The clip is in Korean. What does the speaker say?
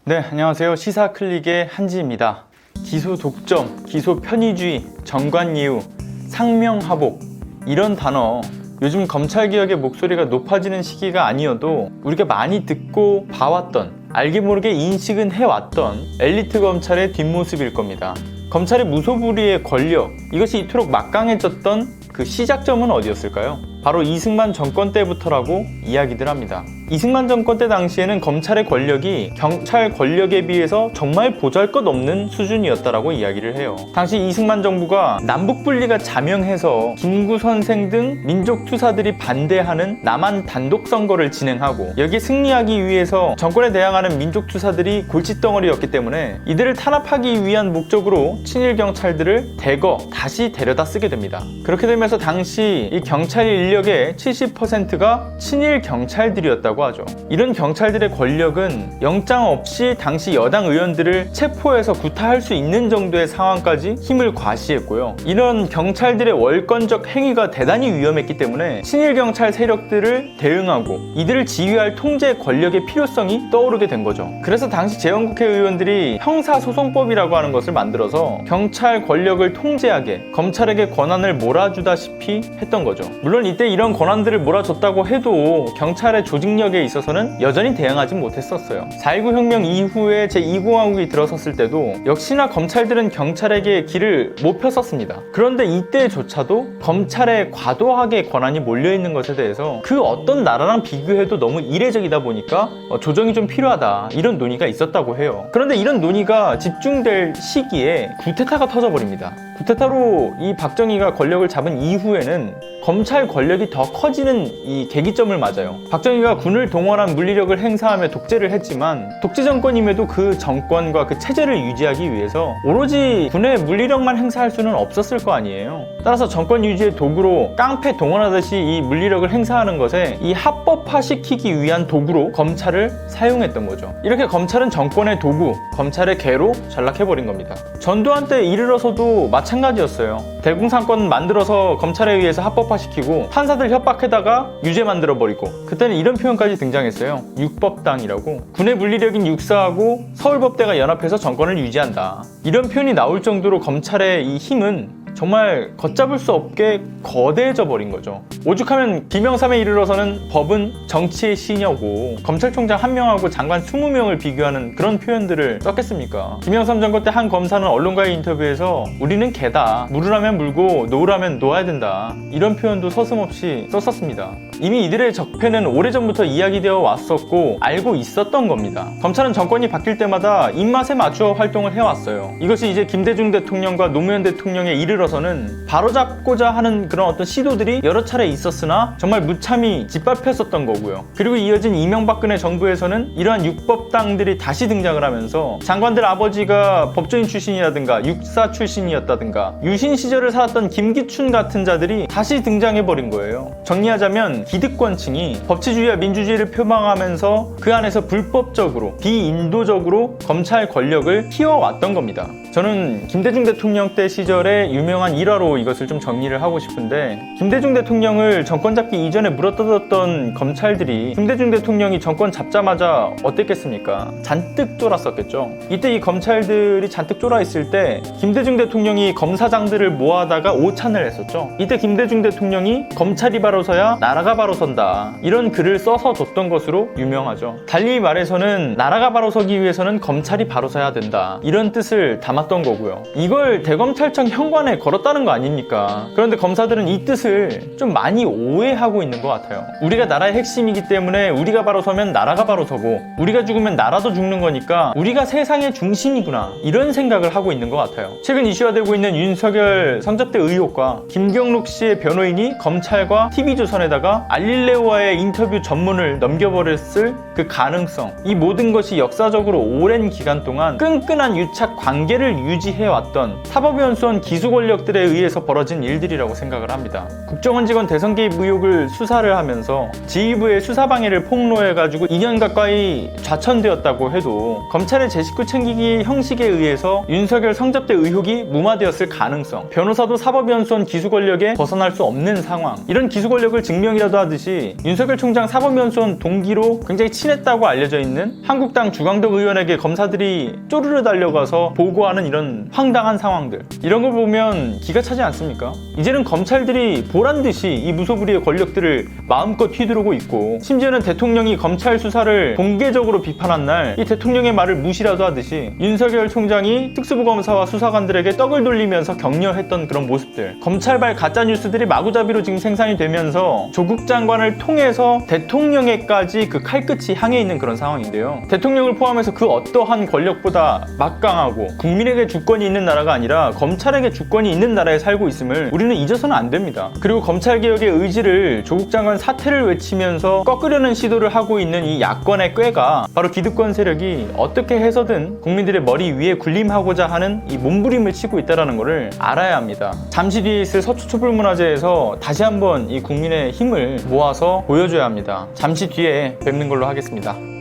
네, 안녕하세요. 시사클릭의 한지입니다. 기소 독점, 기소 편의주의, 정관예우, 상명하복 이런 단어 요즘 검찰개혁의 목소리가 높아지는 시기가 아니어도 우리가 많이 듣고 봐왔던, 알게 모르게 인식은 해왔던 엘리트 검찰의 뒷모습일 겁니다. 검찰의 무소불위의 권력, 이것이 이토록 막강해졌던 그 시작점은 어디였을까요? 바로 이승만 정권 때부터라고 이야기들 합니다. 이승만 정권 때 당시에는 검찰의 권력이 경찰 권력에 비해서 정말 보잘것없는 수준이었다라고 이야기를 해요. 당시 이승만 정부가 남북분리가 자명해서 김구 선생 등 민족투사들이 반대하는 남한 단독선거를 진행하고 여기에 승리하기 위해서 정권에 대항하는 민족투사들이 골칫덩어리였기 때문에 이들을 탄압하기 위한 목적으로 친일 경찰들을 대거 다시 데려다 쓰게 됩니다. 그렇게 되면서 당시 이 경찰 인력의 70%가 친일 경찰들이었다고 하죠. 이런 경찰들의 권력은 영장 없이 당시 여당 의원들을 체포해서 구타할 수 있는 정도의 상황까지 힘을 과시했고요. 이런 경찰들의 월권적 행위가 대단히 위험했기 때문에 친일 경찰 세력들을 대응하고 이들을 지휘할 통제 권력의 필요성이 떠오르게 된 거죠. 그래서 당시 재헌국회의원들이 형사소송법이라고 하는 것을 만들어서 경찰 권력을 통제하게 검찰에게 권한을 몰아주다시피 했던 거죠. 물론 이때 이런 권한들을 몰아줬다고 해도 경찰의 조직력에 있어서는 여전히 대응하지 못했었어요. 4.19 혁명 이후에 제2공화국이 들어섰을 때도 역시나 검찰들은 경찰에게 길을 못 폈었습니다. 그런데 이때조차도 검찰에 과도하게 권한이 몰려있는 것에 대해서 그 어떤 나라랑 비교해도 너무 이례적이다 보니까 조정이 좀 필요하다, 이런 논의가 있었다고 해요. 그런데 이런 논의가 집중될 시기에 쿠데타가 터져버립니다. 쿠데타로 이 박정희가 권력을 잡은 이후에는 검찰 권력이 더 커지는 이 계기점을 맞아요. 박정희가 군을 동원한 물리력을 행사하며 독재를 했지만 독재 정권임에도 그 정권과 그 체제를 유지하기 위해서 오로지 군의 물리력만 행사할 수는 없었을 거 아니에요. 따라서 정권 유지의 도구로 깡패 동원하듯이 이 물리력을 행사하는 것에 이 합법화시키기 위한 도구로 검찰을 사용했던 거죠. 이렇게 검찰은 정권의 도구, 검찰의 개로 전락해버린 겁니다. 전두환 때 이르러서도 마찬가지였어요. 대공산권 만들어서 검찰에 의해서 합법화시키고 판사들 협박에다가 유죄 만들어버리고, 그때는 이런 표현까지 등장했어요. 육법당이라고. 군의 물리력인 육사하고 서울법대가 연합해서 정권을 유지한다, 이런 표현이 나올 정도로 검찰의 이 힘은 정말 걷잡을 수 없게 거대해져 버린 거죠. 오죽하면 김영삼에 이르러서는 법은 정치의 시녀고 검찰총장 1명하고 장관 20명을 비교하는 그런 표현들을 썼겠습니까? 김영삼 정권 때 한 검사는 언론과의 인터뷰에서 우리는 개다, 물으라면 물고 놓으라면 놓아야 된다, 이런 표현도 서슴없이 썼었습니다. 이미 이들의 적폐는 오래전부터 이야기되어 왔었고 알고 있었던 겁니다. 검찰은 정권이 바뀔 때마다 입맛에 맞추어 활동을 해왔어요. 이것이 이제 김대중 대통령과 노무현 대통령에 이르러서는 바로잡고자 하는 그런 어떤 시도들이 여러 차례 있었으나 정말 무참히 짓밟혔었던 거고요. 그리고 이어진 이명박근혜 정부에서는 이러한 육법당들이 다시 등장을 하면서 장관들 아버지가 법조인 출신이라든가 육사 출신이었다든가 유신 시절을 살았던 김기춘 같은 자들이 다시 등장해버린 거예요. 정리하자면 기득권층이 법치주의와 민주주의를 표방하면서 그 안에서 불법적으로 비인도적으로 검찰 권력을 키워왔던 겁니다. 저는 김대중 대통령 때 시절에 유명한 일화로 이것을 좀 정리를 하고 싶은데, 김대중 대통령을 정권 잡기 이전에 물어뜯었던 검찰들이 김대중 대통령이 정권 잡자마자 어땠겠습니까? 잔뜩 쫄았었겠죠. 이때 이 검찰들이 잔뜩 쫄아 있을 때 김대중 대통령이 검사장들을 모아다가 오찬을 했었죠. 이때 김대중 대통령이 검찰이 바로 서야 나라가 바로 선다, 이런 글을 써서 줬던 것으로 유명하죠. 달리 말해서는 나라가 바로 서기 위해서는 검찰이 바로 서야 된다, 이런 뜻을 담았던 거고요. 이걸 대검찰청 현관에 걸었다는 거 아닙니까? 그런데 검사들은 이 뜻을 좀 많이 오해하고 있는 것 같아요. 우리가 나라의 핵심이기 때문에 우리가 바로 서면 나라가 바로 서고 우리가 죽으면 나라도 죽는 거니까 우리가 세상의 중심이구나, 이런 생각을 하고 있는 것 같아요. 최근 이슈화되고 있는 윤석열 성접대 의혹과 김경록 씨의 변호인이 검찰과 TV조선에다가 알릴레오와의 인터뷰 전문을 넘겨버렸을 그 가능성, 이 모든 것이 역사적으로 오랜 기간 동안 끈끈한 유착 관계를 유지해왔던 사법연수원 기수 권력들에 의해서 벌어진 일들이라고 생각을 합니다. 국정원 직원 대선 개입 의혹을 수사를 하면서 지휘부의 수사방해를 폭로해가지고 2년 가까이 좌천되었다고 해도 검찰의 제 식구 챙기기 형식에 의해서 윤석열 성접대 의혹이 무마되었을 가능성, 변호사도 사법연수원 기수 권력에 벗어날 수 없는 상황, 이런 기수 권력을 증명이라도 무시라도 하듯이 윤석열 총장 사법연수원 동기로 굉장히 친했다고 알려져 있는 한국당 주광덕 의원에게 검사들이 쪼르르 달려가서 보고하는 이런 황당한 상황들, 이런 걸 보면 기가 차지 않습니까? 이제는 검찰들이 보란듯이 이 무소불위의 권력들을 마음껏 휘두르고 있고, 심지어는 대통령이 검찰 수사를 공개적으로 비판한 날 이 대통령의 말을 무시라도 하듯이 윤석열 총장이 특수부검사와 수사관들에게 떡을 돌리면서 격려했던 그런 모습들, 검찰발 가짜뉴스들이 마구잡이로 지금 생산이 되면서 조국 장관을 통해서 대통령에까지 그 칼끝이 향해 있는 그런 상황인데요. 대통령을 포함해서 그 어떠한 권력보다 막강하고 국민에게 주권이 있는 나라가 아니라 검찰에게 주권이 있는 나라에 살고 있음을 우리는 잊어서는 안 됩니다. 그리고 검찰개혁의 의지를 조국 장관 사퇴를 외치면서 꺾으려는 시도를 하고 있는 이 야권의 꾀가 바로 기득권 세력이 어떻게 해서든 국민들의 머리 위에 군림하고자 하는 이 몸부림을 치고 있다는 것을 알아야 합니다. 잠시 뒤에 있을 서초촛불문화제에서 다시 한번 이 국민의 힘을 모아서 보여줘야 합니다. 잠시 뒤에 뵙는 걸로 하겠습니다.